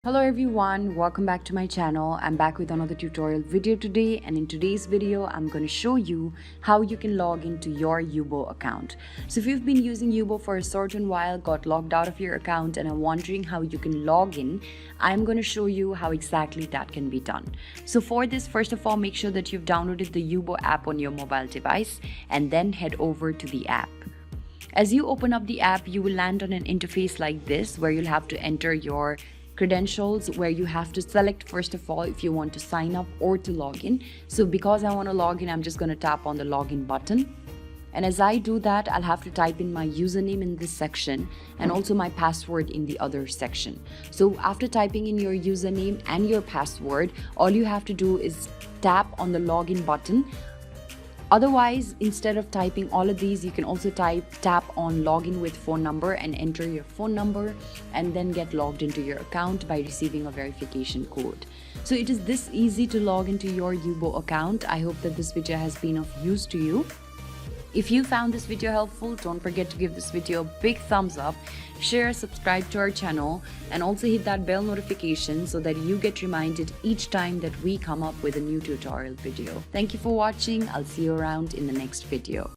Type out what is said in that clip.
Hello everyone, welcome back to my channel. I'm back with another tutorial video today, and in today's video I'm going to show you how you can log into your Yubo account. So if you've been using Yubo for a certain while, got logged out of your account and are wondering how you can log in, I'm going to show you how exactly that can be done. So for this, first of all, make sure that you've downloaded the Yubo app on your mobile device and then head over to the app. As you open up the app, you will land on an interface like this where you'll have to enter your credentials, where you have to select first of all if you want to sign up or to log in. So because I want to log in, I'm just going to tap on the login button. And as I do that, I'll have to type in my username in this section and also my password in the other section. So after typing in your username and your password, all you have to do is tap on the login button. Otherwise, instead of typing all of these, you can also tap on login with phone number and enter your phone number and then get logged into your account by receiving a verification code. So it is this easy to log into your Yubo account. I hope that this video has been of use to you. If you found this video helpful, don't forget to give this video a big thumbs up, share, subscribe to our channel, and also hit that bell notification so that you get reminded each time that we come up with a new tutorial video. Thank you for watching. I'll see you around in the next video.